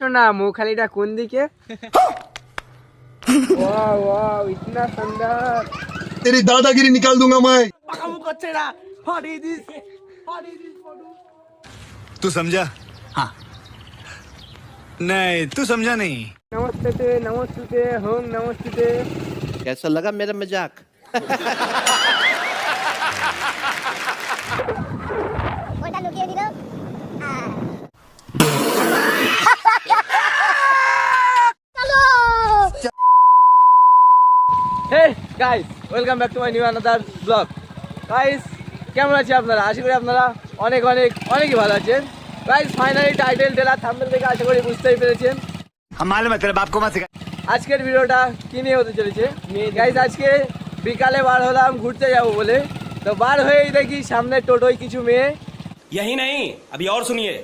শোনা মোখালিটা কোন দিকে? वाह वाह इतना शानदार। तेरी दादागिरी निकाल दूंगा मैं। तू समझा? हाँ नहीं तू समझा नहीं। नमस्ते नमस्ते होम नमस्ते। कैसा लगा मेरा मजाक? Hey guys, welcome back to my new another vlog. Guys, কেমন আছেন আপনারা? আশা করি আপনারা অনেকই ভালো আছেন। Guys, finally title trailer thumbnail দেখে আশা করি বুঝতেই পেরেছেন हम मालूम है तेरे बाप को मत सिखा। আজকের ভিডিওটা কি নিয়ে হতে চলেছে। গাইস আজকে বিকালে বার হলাম ঘুরতে যাব বলে, তো বার হয়েই দেখি সামনে টোটোয় কিছু মেয়ে, यही नहीं अभी और सुनिए।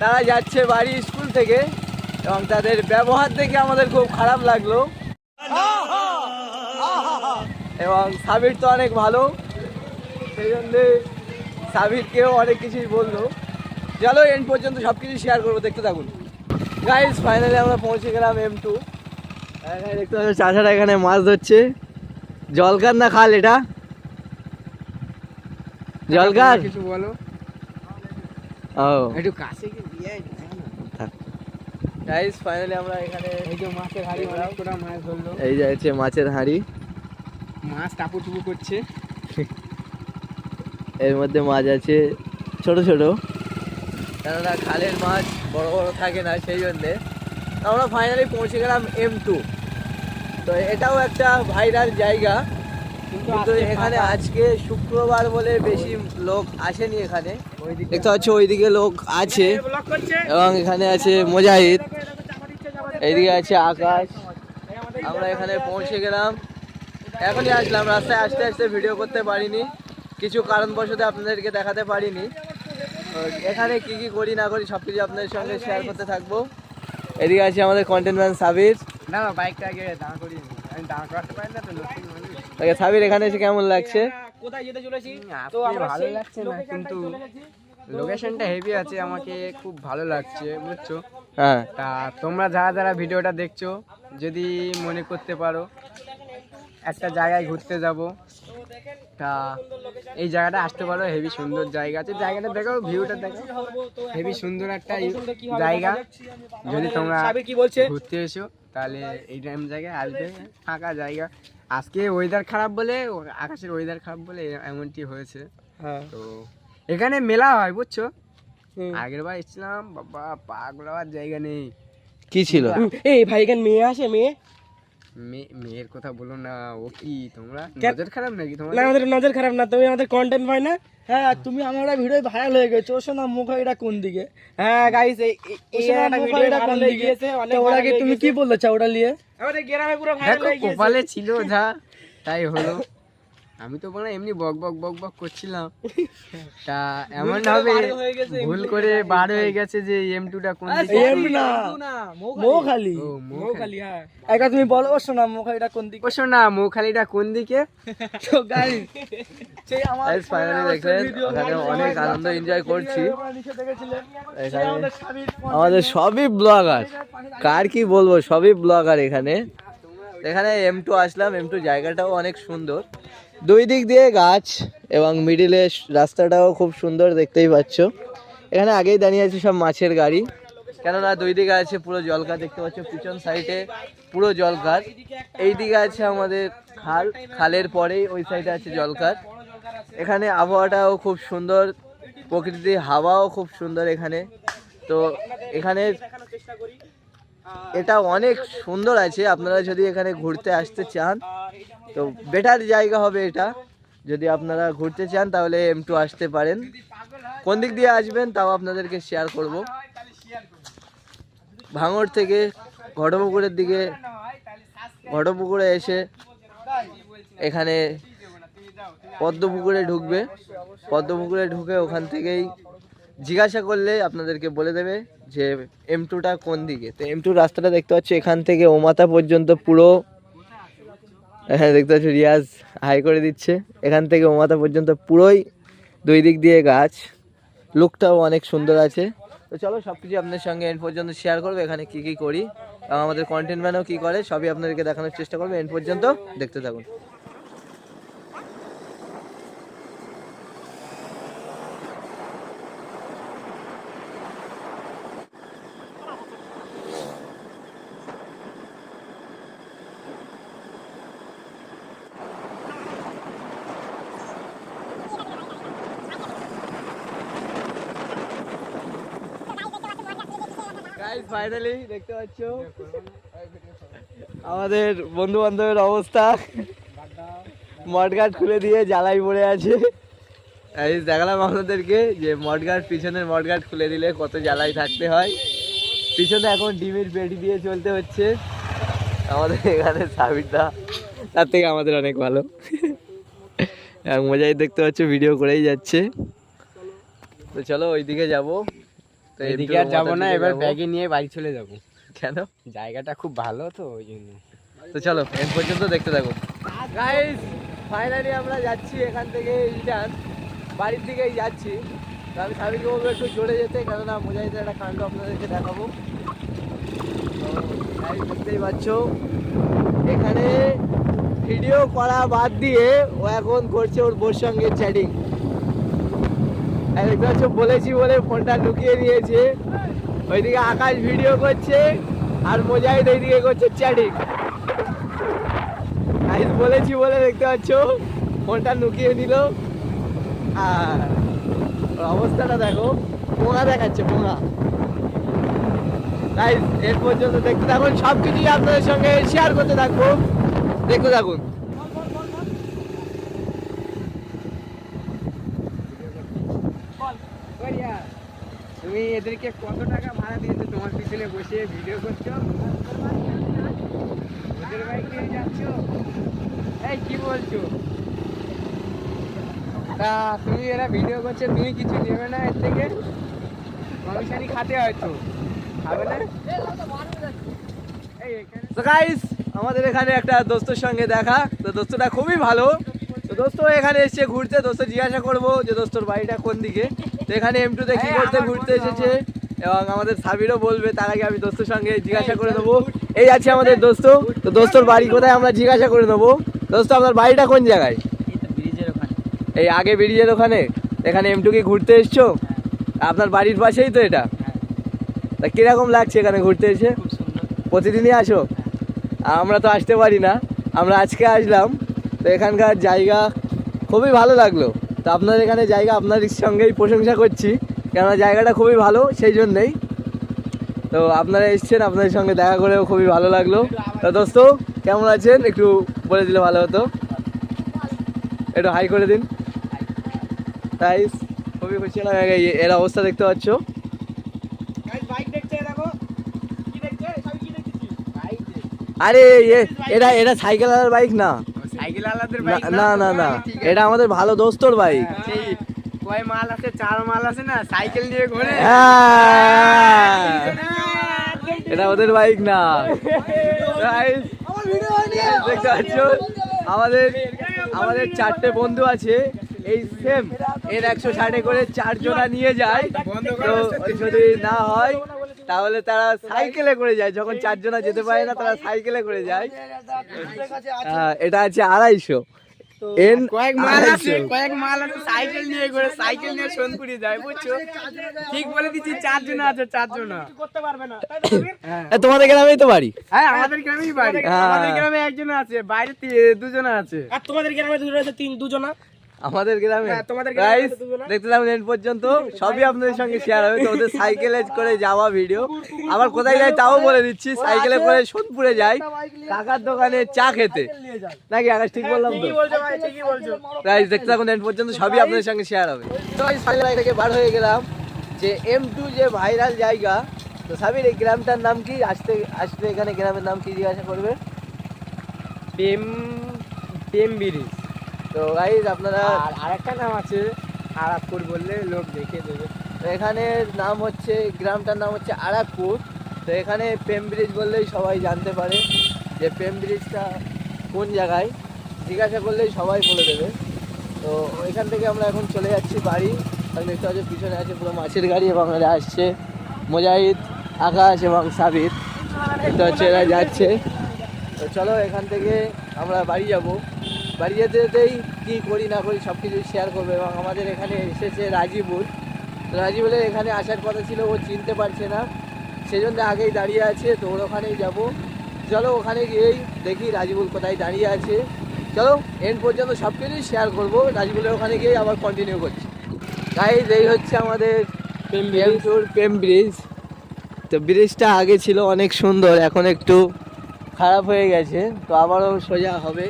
তারা যাচ্ছে বাড়ি স্কুল থেকে এবং তাদের ব্যবহার দেখে আমাদের খুব খারাপ লাগলো। এবং সাবির তো অনেক ভালো, সেই জন্যে সাবিরকেও অনেক কিছুই বললো। চলো এন্ড পর্যন্ত সব কিছু শেয়ার করবো, দেখতে থাকুন। গাইস ফাইনালি আমরা পৌঁছে গেলাম M2। দেখতে পাচ্ছ চাচারা এখানে মাছ ধরছে। জলকার না খাল এটা? জলকার কিছু বলো। ও একটু কাছে গিয়ে গাইস ফাইনালি আমরা এখানে এই যে মাছের হাঁড়ি পুরো মাছ ধরলো। এই যে আছে মাছের হাঁড়ি, মাছ টাপুটুপু করছে। এর মধ্যে মাছ আছে ছোট ছোট, কেননা খালের মাছ বড় বড় থাকে না, সেই জন্যে আমরা ফাইনালি পৌঁছে গেলাম M2। তো এটাও একটা ভাইরাল জায়গা, কিন্তু এখানে আজকে শুক্রবার বলে বেশি লোক আসেনি এখানে। দেখতে পাচ্ছ ওইদিকে লোক আছে এবং এখানে আছে মুজাহিদ, এইদিকে আছে আকাশ। আমরা এখানে পৌঁছে গেলাম, এখনই আসলাম। রাস্তায় আসতে আসতে ভিডিও করতে পারিনি, কিছু কারণবশত আপনাদেরকে দেখাতে পারিনি। এখানে কি কি করি না করি সব কিছু আপনাদের সঙ্গে শেয়ার করতে থাকবো। এদিকে আছে আমাদের কন্টেন্ট ম্যান সাবির। না বাইকটা আগে দাঁড় করিয়ে নি, আমি দাঁড় করাতে পারি না তো। ওকে সাবির, এখানে এসে কেমন লাগছে? কোথায় যেতে চলেছি? তো ভালো লাগছে না, কিন্তু লোকেশনটা হেভি আছে, আমাকে খুব ভালো লাগছে বুঝছো। হ্যাঁ, তা তোমরা যারা যারা ভিডিওটা দেখছো যদি মনে করতে পারো একটা জায়গায় ঘুরতে যাব, তা এই জায়গাটা আসতে পারো। হেভি সুন্দর জায়গা আছে, জায়গাটা দেখো, ভিউটা দেখো, হেভি সুন্দর একটা জায়গা। যদি তোমরা ঘুরতে এসো তাহলে এই টাইম জায়গায় আসবে, ফাঁকা জায়গা। আজকে ওয়েদার খারাপ বলে, আকাশের ওয়েদার খারাপ বলে এমনটি হয়েছে। তো এখানে মেলা হয় বুঝছো। আগের বার এসেছিলাম, বাবা পাগল হওয়ার জায়গা নেই। কি ছিল? এই ভাই এখানে মেয়ে আসে, মেয়ের কথা বলো না। ও কি তোমরা নজর খারাপ নাকি? তোমার না, আমাদের নজর খারাপ না, তুমি আমাদের কন্টেন্ট পাই না। হ্যাঁ, তুমি আমরা ভিডিও ভাইরাল হয়ে গেছো। শোনা মুখ এটা কোন দিকে? হ্যাঁ গাইস, এই ভিডিওটা কোন দিকে গেছে? ওরা কি তুমি কি বলতে চাও ওটা নিয়ে? আমাদের গ্রামে পুরো ভাইরাল হয়ে গেছে। কপালে ছিল যা তাই হলো। আমি তো বলা এমনি বক বক করছিলাম, তা এমন ভাবে ভুল করে বার হয়ে গেছে যে M2টা কোন দিকে। M2 না, মোখালি। ও মোখালি। হ্যাঁ, একা তুমি বলো শোনা মোখালিটা কোন দিকে? শোনা মোখালিটা কোন দিকে? তো গাইস সেই ফাইনালি দেখেন এখানে অনেক আনন্দ এনজয় করছি। আমাদের সবই ব্লগার, কার কি বলবো, সবই ব্লগার। এখানে M2 আসলাম। M2 জায়গাটাও অনেক সুন্দর, দুই দিক দিয়ে গাছ এবং মিডিলে রাস্তাটাও খুব সুন্দর, দেখতেই পাচ্ছ। এখানে আগেই দাঁড়িয়ে আছে সব মাছের গাড়ি, কেননা দুই দিকে আছে পুরো জলকার, দেখতে পাচ্ছ পিছন সাইডে পুরো জলকার। এই দিকে আছে আমাদের খাল, খালের পরেই ওই সাইডে আছে জলকার। এখানে আবহাওয়াটাও খুব সুন্দর, প্রকৃতির হাওয়াও খুব সুন্দর এখানে। তো এখানে এটা অনেক সুন্দর আছে, আপনারা যদি এখানে ঘুরতে আসতে চান তো বেটার জায়গা হবে এটা। যদি আপনারা ঘুরতে চান তাহলে M2 আসতে পারেন। কোন দিক দিয়ে আসবেন তাও আপনাদেরকে শেয়ার করব। ভাঙড় থেকে ঘটপুকুরের দিকে, ঘটপুকুরে এসে এখানে পদ্মপুকুরে ঢুকবে। পদ্মপুকুরে ঢুকে ওখান থেকেই জিজ্ঞাসা করলে আপনাদেরকে বলে দেবে যে M2টা কোন দিকে। তো M2 রাস্তাটা দেখতে পাচ্ছ এখান থেকে ওমাতা পর্যন্ত পুরো, হ্যাঁ দেখতে পাচ্ছ রিয়াজ হাই করে দিচ্ছে। এখান থেকে ওমাতা পর্যন্ত পুরোই দুই দিক দিয়ে গাছ, লুকটাও অনেক সুন্দর আছে। তো চলো সব কিছু আপনাদের সঙ্গে এন্ড পর্যন্ত শেয়ার করবো, এখানে কি কি করি এবং আমাদের কন্টেন্ট ম্যানও কী করে সবই আপনাদেরকে দেখানোর চেষ্টা করবো। এন্ড পর্যন্ত দেখতে থাকুন। গাইস ফাইনালি দেখতে পাচ্ছ আমাদের বন্ধু বান্ধবের অবস্থা, মডগার্ড খুলে দিয়ে জ্বালাই পড়ে আছে। দেখালাম আপনাদেরকে যে মডগার্ড, পিছনের মডগার্ড খুলে দিলে কত জ্বালাই থাকতে হয়। পিছনে এখন ডিমের পেটি দিয়ে চলতে হচ্ছে। আমাদের এখানে সাবিরদা তার থেকে আমাদের অনেক ভালো, মজাই দেখতে পাচ্ছ, ভিডিও করেই যাচ্ছে। তো চলো ওইদিকে যাবো। তো এদিকে আর যাবো না, এবার ব্যাগে নিয়ে বাড়ি চলে যাবো। কেন? জায়গাটা খুব ভালো তো ওই জন্য। তো চলো এন্ড পর্যন্ত দেখতে থাকুন। গাইস ফাইনালি আমরা যাচ্ছি এখান থেকে রিটার্ন, বাড়ির দিকেই যাচ্ছি। তো আমি সাবিকে বলবো একটু জোরে যেতে, কেননা মুজাহিদের একটা কাণ্ড আপনাদেরকে দেখাবো। তো গাইস দেখতেই পাচ্ছ এখানে ভিডিও করা বাদ দিয়ে ও এখন করছে ওর বোর সঙ্গে চ্যাটিং। দেখতে পাচ্ছ বলেছি বলে ফোনটা লুকিয়ে দিয়েছে। ওইদিকে আকাশ ভিডিও করছে আর মুজাহিদ এইদিকে করছে চ্যাটিং। গাইস বলেছি বলে দেখতে পাচ্ছ ফোনটা লুকিয়ে দিল। আর অবস্থাটা দেখো, পোঙা দেখাচ্ছে, পোঙা। গাইস এর পর্যন্ত দেখতে থাকুন, সব কিছুই আপনাদের সঙ্গে শেয়ার করতে থাকবো, দেখতে থাকুন। তুমি এদেরকে কত টাকা ভাড়া দিয়েছো তোমার পিছনে বসে ভিডিও করছো? ওদের বাইক নিয়ে যাচ্ছ? এই কি বলছো? তা তুমি এরা ভিডিও করছে, তুমি কিছু নেবে না এর থেকে? কমিশনই খাতে হয়তো, খাবে না? তো গাইস আমাদের এখানে একটা দোস্তর সঙ্গে দেখা, তো দোস্তটা খুবই ভালো। তো দোস্ত এখানে এসেছে ঘুরতে, দোস্ত জিজ্ঞাসা করবো যে দোস্তর বাড়িটা কোন দিকে। তো এখানে M2 তে কি করতে ঘুরতে এসেছে এবং আমাদের সাবিরও বলবে, তার আগে আমি দোস্তর সঙ্গে জিজ্ঞাসা করে নেবো। এই আছে আমাদের দোস্ত, তো দোস্তর বাড়ি কোথায় আমরা জিজ্ঞাসা করে নেবো। দোস্ত আপনার বাড়িটা কোন জায়গায়? এই আগে ব্রিজের ওখানে। এখানে M2 কি ঘুরতে এসছো? আপনার বাড়ির পাশেই তো এটা। তা কিরকম লাগছে এখানে ঘুরতে এসে? প্রতিদিনই আসো? আমরা তো আসতে পারি না, আমরা আজকে আসলাম। তো এখানকার জায়গা খুবই ভালো লাগলো। তো আপনার এখানে জায়গা আপনার সঙ্গেই প্রশংসা করছি, কেননা জায়গাটা খুবই ভালো, সেই জন্যেই। তো আপনারা এসছেন, আপনাদের সঙ্গে দেখা করেও খুবই ভালো লাগলো। তো দোস্ত কেমন আছেন একটু বলে দিলে ভালো হতো, একটু হাই করে দিন। তাই খুবই খুশি হলাম, এর অবস্থা দেখতে পাচ্ছ। আরে এটা এটা সাইকেল আলার বাইক না, সাইকেল আলাদের না বাইক না না না, এটা আমাদের ভালো দোস্তর বাইক। সেই কয় মাল আছে, 4 মাল আছে না, সাইকেল নিয়ে ঘোরে। হ্যাঁ, এটা ওদের বাইক না। Guys, দেখতে পাচ্ছ আমাদের আমাদের 4টে বন্ধু আছে, এই সেম এর 160-এ করে 4 জনা নিয়ে যায়। তো যদি না হয় তাহলে তারা সাইকেলে করে যায়, যখন 4 জনা যেতে পারে না তারা সাইকেলে করে যায়। এটা আছে 250। কয়েক মাল আছে সাইকেল নিয়ে ঘোরে, সাইকেল নিয়ে সোনপুরি যায়, বুঝছো? ঠিক বলে দিচ্ছি, 4 জন আছে, 4 জন করতে পারবে না। তোমাদের গ্রামেই তো বাড়ি? হ্যাঁ আমাদের গ্রামেই বাড়ি। হ্যাঁ। আমাদের গ্রামে একজন আছে, বাইরে 2 জন আছে। আর তোমাদের গ্রামে 2 জন আছে, 2 জন। আমাদের গ্রামে তোমাদের গ্রামে গাইস দেখতে থাকুন এন্ড পর্যন্ত, সবই আপনাদের সঙ্গে শেয়ার হবে। তো ওদের সাইকেলে করে যাওয়া ভিডিও, আবার কোথায় যায় তাও বলে দিচ্ছি। সাইকেলে করে সোনপুরে যায় কাকার দোকানে চা খেতে, নাকি আকাশ ঠিক বললাম তো? গাইস দেখতে থাকুন এন্ড পর্যন্ত, সবই আপনাদের সঙ্গে শেয়ার হবে। তো এই সাইকেল থেকে বার হয়ে গেলাম যে M2 যে ভাইরাল জায়গা। তো সাবির এই গ্রামটার নাম কি? আসলে এখানে গ্রামের নাম কি জিজ্ঞাসা করবে? টেম ব্রিজ। তো গাইস আপনারা, আর আরেকটা নাম আছে আরাকপুর, বললে লোক দেখে দেবে। তো এখানে নাম হচ্ছে, গ্রামটার নাম হচ্ছে আরাকপুর। তো এখানে প্রেম ব্রিজ বললেই সবাই জানতে পারে যে প্রেম ব্রিজটা কোন জায়গায়, জিজ্ঞাসা করলেই সবাই বলে দেবে। তো এখান থেকে আমরা এখন চলে যাচ্ছি বাড়ি। আর দেখতে পাচ্ছি পিছনে আছে পুরো মাছের গাড়ি এবং এরা আসছে মুজাহিদ, আকাশ এবং সাবির। এটা হচ্ছে এরা যাচ্ছে। তো চলো এখান থেকে আমরা বাড়ি যাব। বাড়ি যেতে যেতেই কী করি না করি সব কিছু শেয়ার করবো। এবং আমাদের এখানে এসেছে রাজিবুল। তো রাজিবুলের এখানে আসার কথা ছিল, ও চিনতে পারছে না, সেই জন্য আগেই দাঁড়িয়ে আছে। তো ওর ওখানেই যাবো। চলো ওখানে গিয়েই দেখি রাজিবুল কোথায় দাঁড়িয়ে আছে। চলো এন্ড পর্যন্ত সব কিছুই শেয়ার করবো। রাজিবুলের ওখানে গিয়ে আবার কন্টিনিউ করছি। গাইজ এই হচ্ছে আমাদের প্রেম ব্রিজ। তো ব্রিজটা আগে ছিল অনেক সুন্দর, এখন একটু খারাপ হয়ে গেছে। তো আবারও সোজা হবে,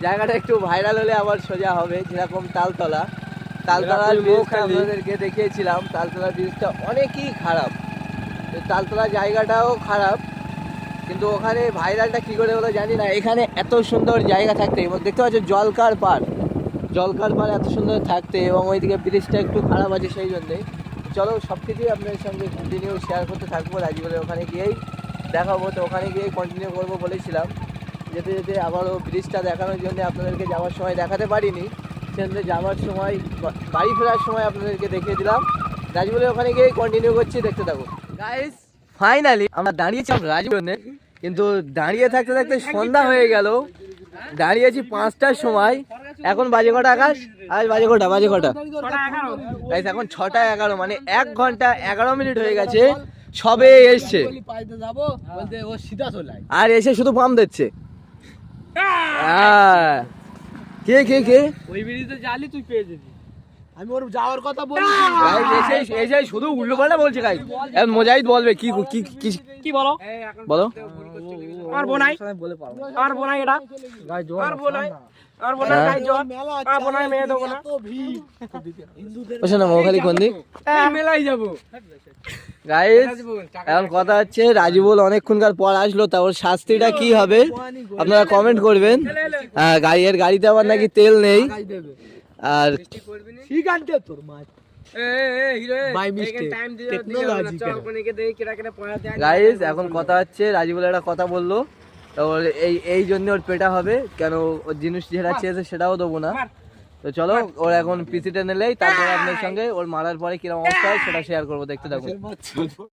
জায়গাটা একটু ভাইরাল হলে আবার সোজা হবে। যেরকম তালতলার ব্রিজটা আপনাদেরকে দেখিয়েছিলাম, তালতলা ব্রিজটা অনেকই খারাপ। তো তালতলা জায়গাটাও খারাপ, কিন্তু ওখানে ভাইরালটা কী করে হলো জানি না। এখানে এত সুন্দর জায়গা থাকতে, এবং দেখতে পাচ্ছ জলকার পার এত সুন্দর থাকতে, এবং ওইদিকে ব্রিজটা একটু খারাপ আছে, সেই জন্যে। চলো সব কিছুই আপনাদের সঙ্গে কন্টিনিউ শেয়ার করতে থাকবো। রাজিবুলের ওখানে গিয়েই দেখাবো। তো ওখানে গিয়েই কন্টিনিউ করবো বলেছিলাম। যেতে যেতে আবারও ব্রিজটা দেখানোর জন্য আপনাদেরকে যাওয়ার সময় দেখাতে পারিনি, সেজন্য যাওয়ার সময় বাড়ি ফেরার সময় আপনাদেরকে দেখিয়ে দিলাম। রাজিবুলের ওখানে গিয়েই কন্টিনিউ করছি, দেখতে থাকুন। গাইস ফাইনালি আমরা দাঁড়িয়েছিলাম রাজিবুলে, কিন্তু দাঁড়িয়ে থাকতে থাকতে সন্ধ্যা হয়ে গেল। দাঁড়িয়েছি 5টার সময়, এখন বাজে কটা আকাশ? আজ বাজে কটা? গাইস এখন 6:11, মানে 1 ঘন্টা 11 মিনিট হয়ে গেছে। সবে এসছে আর এসে শুধু পাম্প দিচ্ছে। কে ওই ব্রিজে জালি তুই পেয়ে যাবি। আমি ওর যাওয়ার কথা বলি, এসে শুধু উল্টো পাল্টা বলছে। গাইস এখন মুজাহিদ বলবে কি কি কি কি বলো বলো। আর বোনাই এটা আর বোনাই গাই জল আর বোনাই মেয়ে দেবো না। ওসে না মোখালি কোন দিক মেলাই যাবো। গাইস এখন কথা হচ্ছে, রাজিবুল অনেকক্ষণকার পর আসলো, তা ওর শাস্তিটা কি হবে আপনারা কমেন্ট করবেন। গাড়িতে আবার নাকি তেল নেই। আর গাইস এখন কথা হচ্ছে, রাজিবুল একটা কথা বললো, তো এই জন্য ওর পেটা হবে। কেন ওর জিনিস যেটা চেয়েছে সেটাও দেবো না। তো চলো ওর এখন পিসিটা নিলেই তারপরে আপনার সঙ্গে ওর মারার পরে কিরকম অবস্থা হয় সেটা শেয়ার করবো, দেখতে থাকুন।